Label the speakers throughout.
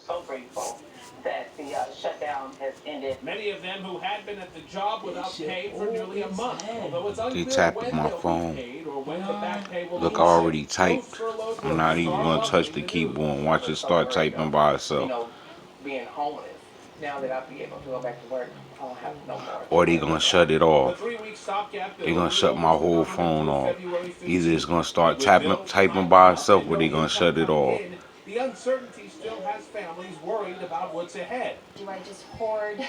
Speaker 1: so grateful that the shutdown has ended. Many of them who had been at the job without pay for nearly a month, although it's
Speaker 2: They
Speaker 1: unclear
Speaker 2: tapping
Speaker 1: when
Speaker 2: my
Speaker 1: they'll be
Speaker 2: phone.
Speaker 1: paid or when the back pay will
Speaker 2: Look, I
Speaker 1: arrive.
Speaker 2: already
Speaker 1: Most
Speaker 2: typed.
Speaker 1: furloughed
Speaker 2: I'm not
Speaker 1: workers
Speaker 2: even
Speaker 1: are
Speaker 2: gonna touch
Speaker 1: welcoming
Speaker 2: the
Speaker 1: the news.
Speaker 2: keyboard and watch it
Speaker 1: Others
Speaker 2: start
Speaker 1: celebrating
Speaker 2: typing by itself.
Speaker 1: being homeless. Now that I'll be able to go back to work, I'll have no more to
Speaker 2: Or they
Speaker 1: worry
Speaker 2: gonna
Speaker 1: about.
Speaker 2: shut it
Speaker 1: The
Speaker 2: off.
Speaker 1: 3-week stopgap
Speaker 2: They
Speaker 1: bill
Speaker 2: gonna
Speaker 1: only
Speaker 2: shut my
Speaker 1: covers the
Speaker 2: whole
Speaker 1: government
Speaker 2: phone
Speaker 1: through
Speaker 2: off.
Speaker 1: February
Speaker 2: Either
Speaker 1: 15th.
Speaker 2: it's gonna start
Speaker 1: With
Speaker 2: tapping,
Speaker 1: bills
Speaker 2: typing
Speaker 1: piling
Speaker 2: by
Speaker 1: up
Speaker 2: itself,
Speaker 1: and
Speaker 2: or
Speaker 1: no
Speaker 2: they gonna
Speaker 1: income
Speaker 2: shut it
Speaker 1: coming
Speaker 2: off.
Speaker 1: in, the uncertainty still has families worried about what's ahead.
Speaker 3: Do I just hoard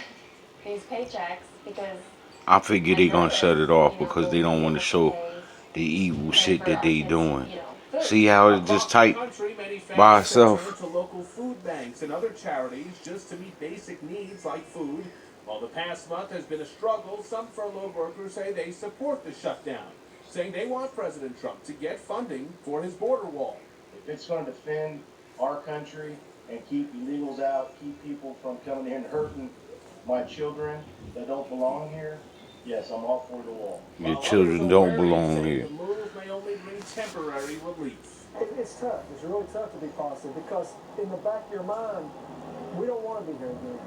Speaker 3: these paychecks because
Speaker 2: I figure they
Speaker 3: I'm
Speaker 2: gonna
Speaker 3: nervous,
Speaker 2: shut it off
Speaker 3: you know,
Speaker 2: because
Speaker 3: will
Speaker 2: they
Speaker 3: we
Speaker 2: don't
Speaker 3: be
Speaker 2: want to
Speaker 3: able to
Speaker 2: show the
Speaker 3: pay
Speaker 2: evil shit
Speaker 3: for
Speaker 2: that
Speaker 3: our
Speaker 2: they
Speaker 3: kids,
Speaker 2: doing.
Speaker 3: you know, food?
Speaker 2: See how it just
Speaker 1: Across the
Speaker 2: type
Speaker 1: country, many
Speaker 2: by
Speaker 1: families have turned
Speaker 2: itself?
Speaker 1: to local food banks and other charities just to meet basic needs like food. While the past month has been a struggle, some furloughed workers say they support the shutdown, saying they want President Trump to get funding for his border wall.
Speaker 4: If it's going to defend our country and keep illegals out, keep people from coming in and hurting my children that don't belong here, yes, I'm all for the wall.
Speaker 2: Your
Speaker 1: While others
Speaker 2: children
Speaker 1: are
Speaker 2: don't
Speaker 1: wary,
Speaker 2: belong
Speaker 1: saying
Speaker 2: here.
Speaker 1: the move may only bring temporary relief.
Speaker 5: It's tough. It's really tough to be positive because in the back of your mind, we don't want to be here again.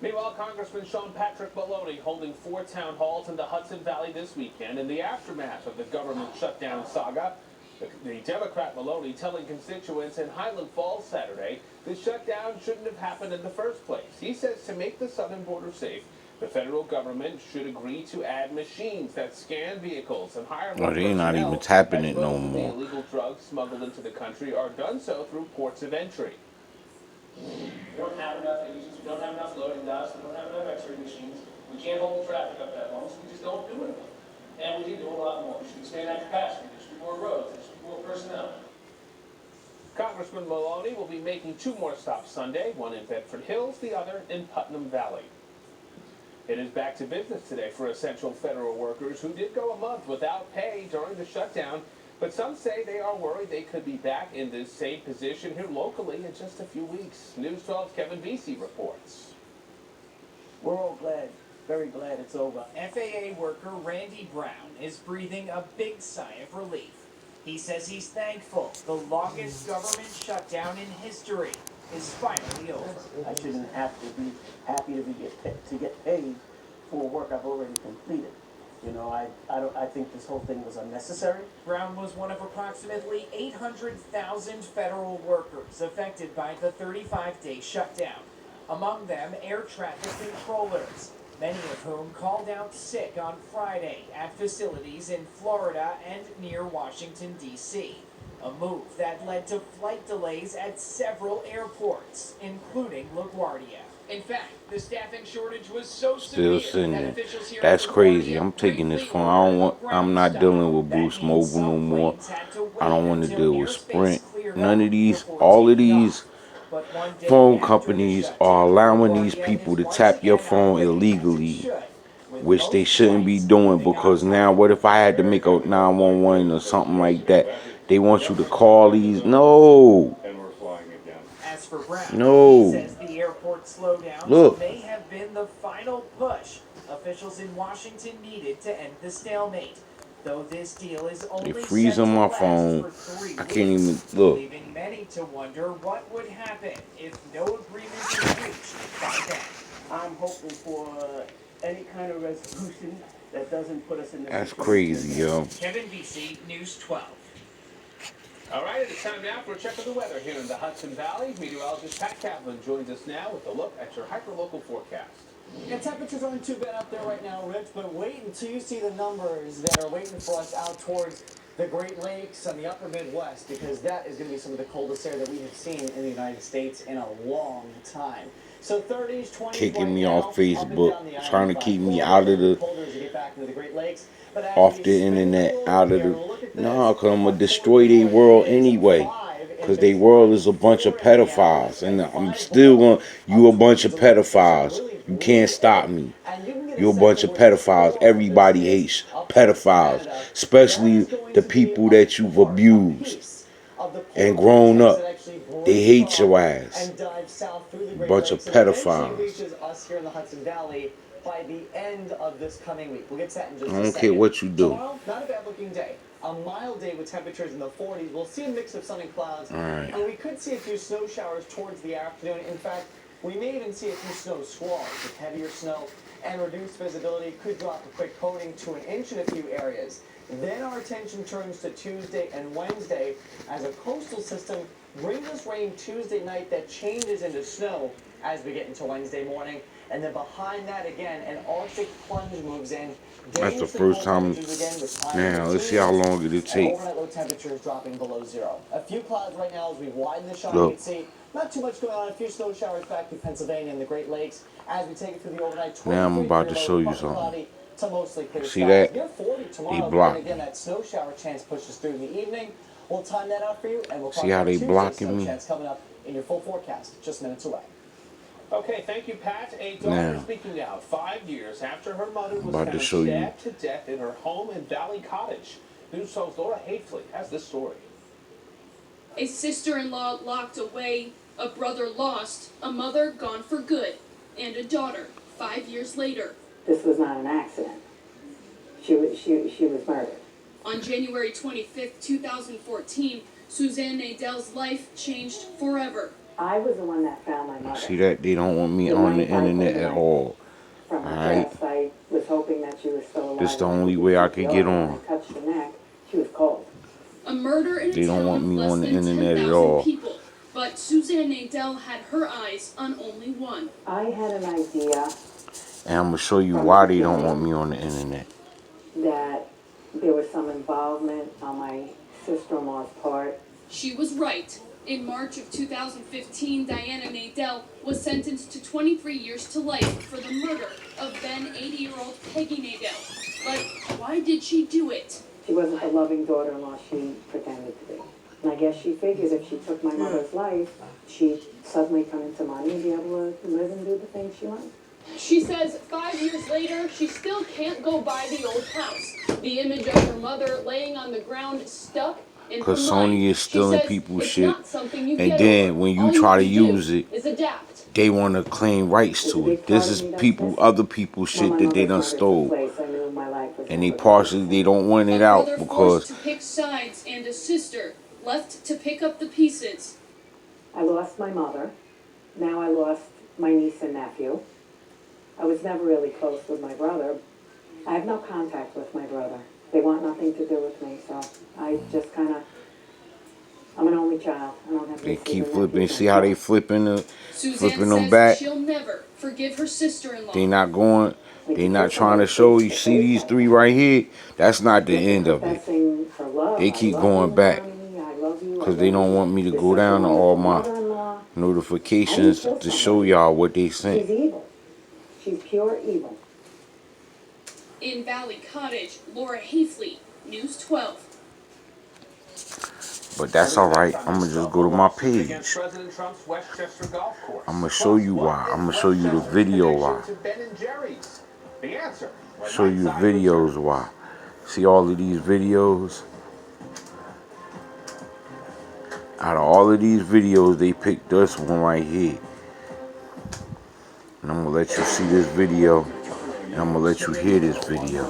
Speaker 1: Meanwhile, Congressman Sean Patrick Maloney holding 4 town halls in the Hudson Valley this weekend in the aftermath of the government shutdown saga. The Democrat Maloney telling constituents in Highland Falls Saturday the shutdown shouldn't have happened in the first place. He says to make the southern border safe, the federal government should agree to add machines that scan vehicles and hire more
Speaker 2: Well, they not even
Speaker 1: personnel,
Speaker 2: tapping
Speaker 1: as
Speaker 2: it no
Speaker 1: most of the
Speaker 2: more.
Speaker 1: illegal drugs smuggled into the country are done so through ports of entry.
Speaker 6: We don't have enough agents, we don't have enough loading docks, we don't have enough x-ray machines. We can't hold the traffic up that long, so we just don't do enough. And we need to do a lot more. We should expand that capacity. There should be more roads, there should be more personnel.
Speaker 1: Congressman Maloney will be making 2 more stops Sunday, one in Bedford Hills, the other in Putnam Valley. It is back to business today for essential federal workers who did go a month without pay during the shutdown, but some say they are worried they could be back in this same position here locally in just a few weeks. News 12's Kevin Vesey reports.
Speaker 7: We're all glad, very glad it's over.
Speaker 8: FAA worker Randy Brown is breathing a big sigh of relief. He says he's thankful the longest government shutdown in history is finally over.
Speaker 7: I shouldn't have to be happy to get paid for work I've already completed. You know, I think this whole thing was unnecessary.
Speaker 8: Brown was one of approximately 800,000 federal workers affected by the 35-day shutdown. Among them, air traffic controllers, many of whom called out sick on Friday at facilities in Florida and near Washington, D.C. A move that led to flight delays at several airports, including LaGuardia. In fact, the staffing shortage was so
Speaker 2: Still
Speaker 8: severe that
Speaker 2: sending.
Speaker 8: officials here
Speaker 2: That's
Speaker 8: at
Speaker 2: crazy.
Speaker 8: LaGuardia
Speaker 2: I'm taking this
Speaker 8: briefly
Speaker 2: phone. I don't
Speaker 8: ordered
Speaker 2: want.
Speaker 8: a
Speaker 2: I'm
Speaker 8: ground
Speaker 2: not
Speaker 8: stop.
Speaker 2: dealing with
Speaker 8: That
Speaker 2: Boost
Speaker 8: means
Speaker 2: Mobile no
Speaker 8: some
Speaker 2: more.
Speaker 8: planes had to
Speaker 2: I
Speaker 8: wait
Speaker 2: don't want to
Speaker 8: until
Speaker 2: deal with
Speaker 8: airspace
Speaker 2: Sprint.
Speaker 8: cleared
Speaker 2: None
Speaker 8: up
Speaker 2: of these.
Speaker 8: before
Speaker 2: All of
Speaker 8: taking
Speaker 2: these
Speaker 8: off. But one day
Speaker 2: phone
Speaker 8: after the
Speaker 2: companies
Speaker 8: shutdown,
Speaker 2: are allowing these
Speaker 8: LaGuardia
Speaker 2: people
Speaker 8: is
Speaker 2: to
Speaker 8: once
Speaker 2: tap your
Speaker 8: again
Speaker 2: phone
Speaker 8: operating as it
Speaker 2: illegally,
Speaker 8: should, with
Speaker 2: which they
Speaker 8: most
Speaker 2: shouldn't be
Speaker 8: flights
Speaker 2: doing,
Speaker 8: moving on
Speaker 2: because now
Speaker 8: time.
Speaker 2: what if I had to make a 911 or something like that? They want you to call these. No.
Speaker 8: As for Brown, he
Speaker 2: No.
Speaker 8: says the airport slowdowns
Speaker 2: Look.
Speaker 8: may have been the final push officials in Washington needed to end the stalemate. Though this deal is
Speaker 2: They
Speaker 8: only set
Speaker 2: freezing
Speaker 8: to
Speaker 2: my
Speaker 8: last
Speaker 2: phone.
Speaker 8: for 3
Speaker 2: I can't even
Speaker 8: weeks,
Speaker 2: look.
Speaker 8: leaving many to wonder what would happen if no agreement is reached by then.
Speaker 7: I'm hoping for any kind of resolution that doesn't put us in this
Speaker 2: That's
Speaker 7: situation
Speaker 2: crazy,
Speaker 7: again.
Speaker 2: yo.
Speaker 8: Kevin Vesey, News 12.
Speaker 1: All right, it is time now for a check of the weather here in the Hudson Valley. Meteorologist Pat Kaplan joins us now with a look at your hyperlocal forecast.
Speaker 5: And temperatures aren't too bad up there right now, Rich, but wait until you see the numbers that are waiting for us out towards the Great Lakes and the upper Midwest, because that is going to be some of the coldest air that we have seen in the United States in a long time. So 30s, 20s
Speaker 2: Kicking
Speaker 5: right
Speaker 2: me
Speaker 5: now,
Speaker 2: off Facebook,
Speaker 5: up and down the
Speaker 2: trying to
Speaker 5: I-95
Speaker 2: keep me
Speaker 5: corridor,
Speaker 2: out of the,
Speaker 5: colder as you get back into the Great Lakes. But as
Speaker 2: off
Speaker 5: we
Speaker 2: the
Speaker 5: spin
Speaker 2: internet,
Speaker 5: the
Speaker 2: out of
Speaker 5: here,
Speaker 2: the.
Speaker 5: look at
Speaker 2: No,
Speaker 5: this.
Speaker 2: because I'm going to
Speaker 5: October
Speaker 2: destroy their world
Speaker 5: days,
Speaker 2: anyway.
Speaker 5: 5 in
Speaker 2: Because their world is a bunch of pedophiles. And I'm still going, you a bunch of pedophiles. You can't stop me. You're a bunch of pedophiles. Everybody hates pedophiles. Especially the people that you've abused and grown up. They hate your ass. Bunch of pedophiles.
Speaker 5: Us here in the Hudson Valley by the end of this coming week. We'll get to that in just
Speaker 2: I
Speaker 5: a
Speaker 2: don't
Speaker 5: second.
Speaker 2: care what you do.
Speaker 5: Tomorrow, not a bad looking day. a mild day with temperatures in the 40s. We'll see a mix of sun and clouds,
Speaker 2: Alright.
Speaker 5: and we could see a few snow showers towards the afternoon. In fact, we may even see a few snow squalls with heavier snow and reduced visibility. Could drop a quick coating to an inch in a few areas. Then our attention turns to Tuesday and Wednesday as a coastal system brings us rain Tuesday night that changes into snow as we get into Wednesday morning. And then behind that again, an Arctic plunge moves in.
Speaker 2: That's the first time. Now, let's see how long it'll take.
Speaker 5: Overnight low temperatures dropping below zero. A few clouds right now as we widen the shot.
Speaker 2: Look.
Speaker 5: You can see not too much going on. A few snow showers back through Pennsylvania and the Great Lakes. As we take it through the overnight,
Speaker 2: Now I'm about to show you
Speaker 5: partly
Speaker 2: something.
Speaker 5: cloudy to mostly clear
Speaker 2: See
Speaker 5: skies.
Speaker 2: that?
Speaker 5: Near 40 tomorrow.
Speaker 2: They blocked
Speaker 5: And again,
Speaker 2: me.
Speaker 5: that snow shower chance pushes through in the evening. We'll time that out for you, and we'll
Speaker 2: See how they
Speaker 5: Tuesday
Speaker 2: blocking
Speaker 5: snow
Speaker 2: me?
Speaker 5: chance coming up in your full forecast just minutes away.
Speaker 1: Okay, thank you, Pat. A daughter
Speaker 2: Now.
Speaker 1: speaking out 5 years after her mother was
Speaker 2: About to
Speaker 1: found
Speaker 2: show you.
Speaker 1: stabbed to death in her home in Valley Cottage. News 12's Laura Hafley has this story.
Speaker 9: A sister-in-law locked away, a brother lost, a mother gone for good, and a daughter 5 years later.
Speaker 10: This was not an accident. She was murdered.
Speaker 9: On January 25th, 2014, Suzanne Nadel's life changed forever.
Speaker 10: I was the one that found my mother.
Speaker 2: See that? They don't want me on the internet at all.
Speaker 10: From her
Speaker 2: Alright.
Speaker 10: chest, I was hoping that she was still alive.
Speaker 2: This the only way I could get on.
Speaker 10: I touched her neck. She was cold.
Speaker 9: A murder in a
Speaker 2: They don't
Speaker 9: town
Speaker 2: want
Speaker 9: of
Speaker 2: me
Speaker 9: less
Speaker 2: on the
Speaker 9: than
Speaker 2: internet at
Speaker 9: 10,000
Speaker 2: all.
Speaker 9: people. But Suzanne Nadel had her eyes on only one.
Speaker 10: I had an idea
Speaker 2: And I'm going to show you why they don't want me on the internet.
Speaker 10: that there was some involvement on my sister-in-law's part.
Speaker 9: She was right. In March of 2015, Diana Nadel was sentenced to 23 years to life for the murder of then 80-year-old Peggy Nadel. But why did she do it?
Speaker 10: She wasn't the loving daughter-in-law she pretended to be. And I guess she figured if she took my mother's life, she'd suddenly come into money and be able to live and do the things she wanted.
Speaker 9: She says 5 years later, she still can't go by the old house. The image of her mother laying on the ground stuck in her
Speaker 2: Because
Speaker 9: mind.
Speaker 2: Sony is
Speaker 9: She
Speaker 2: stealing
Speaker 9: says
Speaker 2: people's
Speaker 9: it's
Speaker 2: shit.
Speaker 9: not something you
Speaker 2: And
Speaker 9: get
Speaker 2: then
Speaker 9: over.
Speaker 2: when you
Speaker 9: All
Speaker 2: try to
Speaker 9: have do
Speaker 2: use it,
Speaker 9: is adapt.
Speaker 2: they want to claim rights to it. This is people, other people's shit that they done stole. And they partially, they don't want it
Speaker 9: A
Speaker 2: out
Speaker 9: brother
Speaker 2: because
Speaker 9: forced to pick sides and a sister left to pick up the pieces.
Speaker 10: I lost my mother. Now I lost my niece and nephew. I was never really close with my brother. I have no contact with my brother. They want nothing to do with me, so I just kind of, I'm an only child. I don't have
Speaker 2: they
Speaker 10: nieces
Speaker 2: keep
Speaker 10: and
Speaker 2: flipping.
Speaker 10: nephews.
Speaker 2: See how they flipping
Speaker 9: Suzanne
Speaker 2: them
Speaker 9: says
Speaker 2: back?
Speaker 9: she'll never forgive her sister-in-law.
Speaker 2: They not going, they not trying to show you. See these three right here? That's not the end of it.
Speaker 10: Professing her love.
Speaker 2: They
Speaker 10: I
Speaker 2: keep
Speaker 10: love
Speaker 2: going
Speaker 10: you,
Speaker 2: back.
Speaker 10: honey. I love you. I
Speaker 2: Because they
Speaker 10: love
Speaker 2: don't
Speaker 10: you.
Speaker 2: want me to
Speaker 10: You're
Speaker 2: go
Speaker 10: such a
Speaker 2: down to all my
Speaker 10: wonderful mother-in-law.
Speaker 2: notifications to show y'all what they
Speaker 10: She's
Speaker 2: sent.
Speaker 10: evil. She's pure evil.
Speaker 9: In Valley Cottage, Laura Hafley, News 12.
Speaker 2: But that's alright. I'm going to just go to my page.
Speaker 1: Against President Trump's Westchester Golf Course.
Speaker 2: I'm going to show you why. I'm going to show you the video why.
Speaker 1: To Ben and Jerry's. The answer.
Speaker 2: Show you videos why. See all of these videos? Out of all of these videos, they picked this one right here. And I'm going to let you see this video. And I'm going to let you hear this video.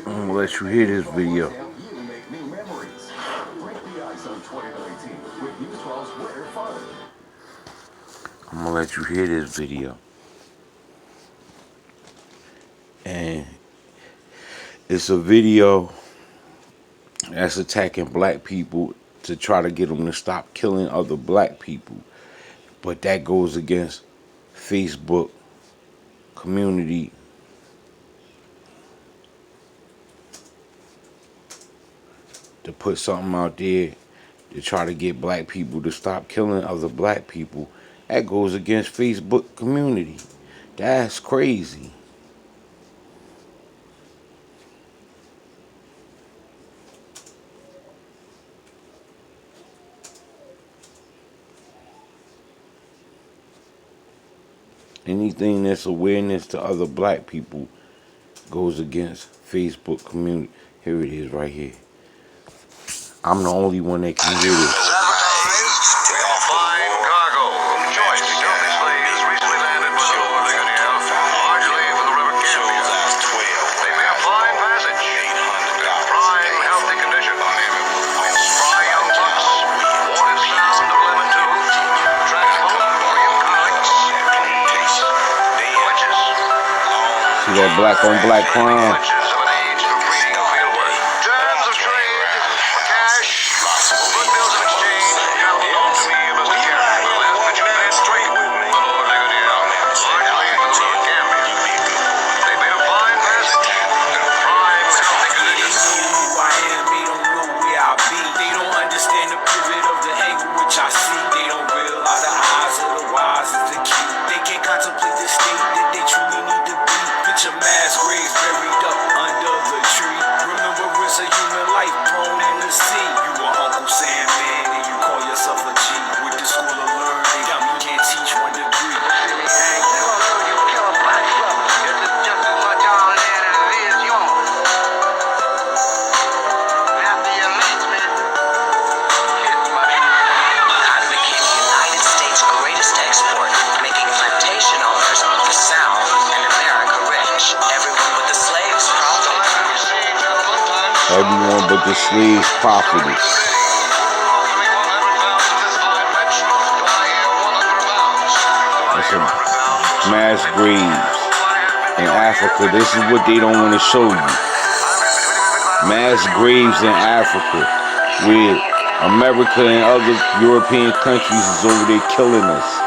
Speaker 2: I'm going to let you hear this video. I'm going to let you hear this video. And it's a video that's attacking black people to try to get them to stop killing other black people. But that goes against Facebook community. To put something out there to try to get black people to stop killing other black people. That goes against Facebook community. That's crazy. Anything that's awareness to other black people goes against Facebook community. Here it is right here. I'm the only one that can hear this.
Speaker 11: Fine cargo. Joyce, Delta planes recently landed below Virginia
Speaker 2: See that black on black crime?
Speaker 11: Terms of trade, cash, good bills of exchange, now belong to me, Mr. Carey. But you made straight with me. Largely Southern Gambia. They made a fine passage and prime healthy conditions.
Speaker 12: Who I am, they don't know where I be. They don't understand the pivot of the angle which I see. They don't realize the eyes of the wise is the key. They can't contemplate the state that they truly need to be. Picture mass graves buried up under the tree. Remember, it's a human life thrown in the sea. You are Uncle Sam, man, and you call yourself a G. With the school of learning, you can't teach 1 degree.
Speaker 2: Everyone but the slaves profited. That's a mass graves in Africa. This is what they don't want to show you. Mass graves in Africa, where America and other European countries is over there killing us.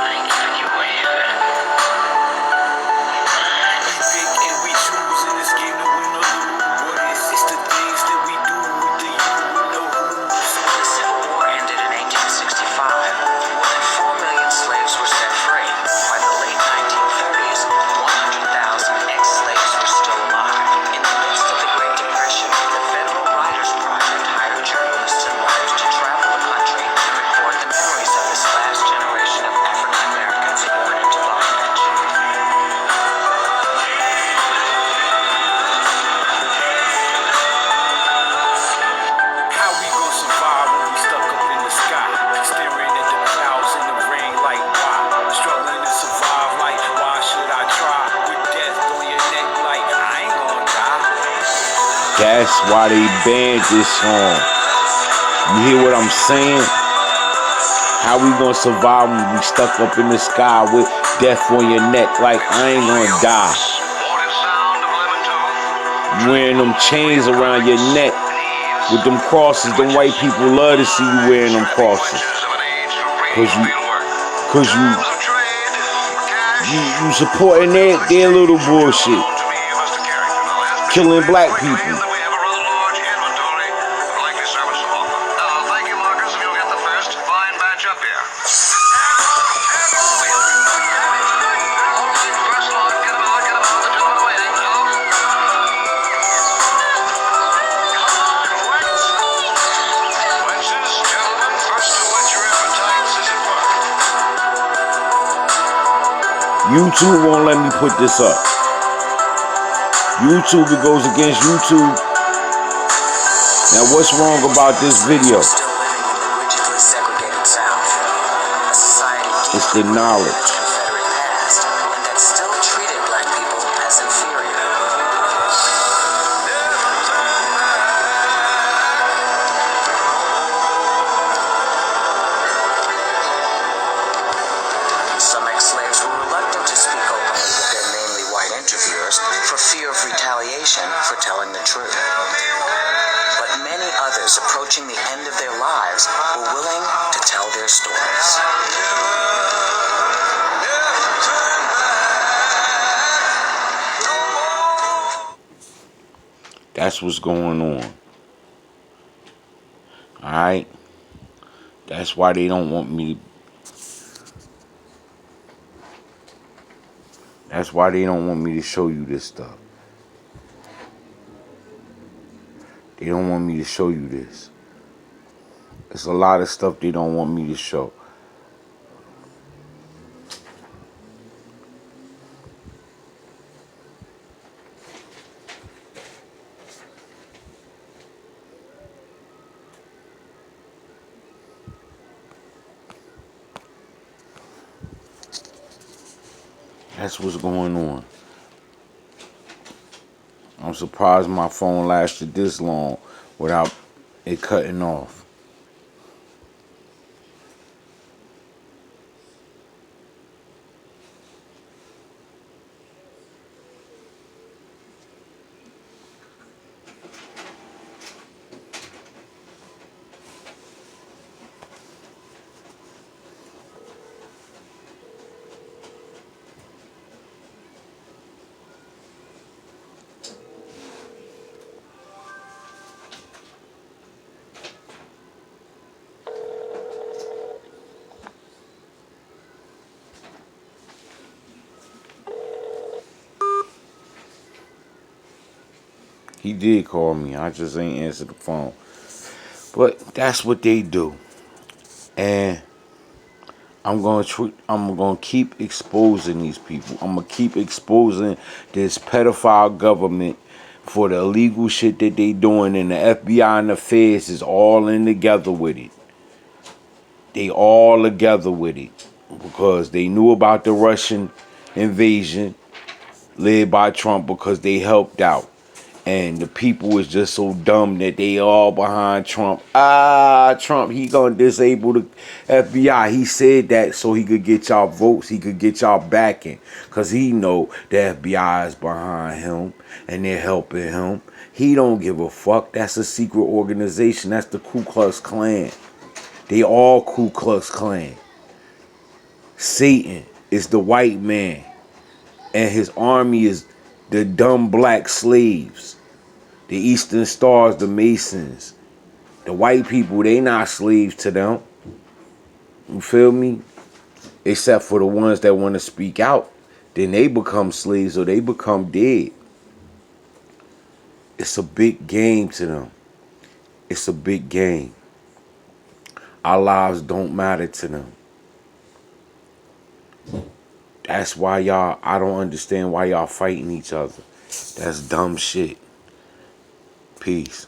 Speaker 2: That's why they banned this song. You hear what I'm saying? How we gonna survive when we stuck up in the sky with death on your neck like I ain't gonna die? You wearing them chains around your neck with them crosses. Them white people love to see you wearing them crosses. Cause you supporting their little bullshit. Killing black people. YouTube won't let me put this up. YouTube, it goes against YouTube. Now, what's wrong about this video? It's the knowledge.
Speaker 12: Some ex-slaves were reluctant to speak openly with their mainly white interviewers for fear of retaliation for telling the truth. But many others approaching the end of their lives were willing to tell their stories.
Speaker 2: That's what's going on. Alright? That's why they don't want me to. That's why they don't want me to show you this stuff. They don't want me to show you this. There's a lot of stuff they don't want me to show. That's what's going on. I'm surprised my phone lasted this long without it cutting off. He did call me. I just ain't answer the phone. But that's what they do. And I'm gonna keep exposing these people. I'm gonna keep exposing this pedophile government for the illegal shit that they doing, and the FBI and the feds is all in together with it. They all together with it because they knew about the Russian invasion led by Trump because they helped out. And the people is just so dumb that they all behind Trump. Trump, he gonna disable the FBI. He said that so he could get y'all votes. He could get y'all backing. Because he know the FBI is behind him and they're helping him. He don't give a fuck. That's a secret organization. That's the Ku Klux Klan. They all Ku Klux Klan. Satan is the white man. And his army is the dumb black slaves. The Eastern Stars, the Masons. The white people, they not slaves to them. You feel me? Except for the ones that want to speak out. Then they become slaves or they become dead. It's a big game to them. It's a big game. Our lives don't matter to them. That's why I don't understand why y'all fighting each other. That's dumb shit. Peace.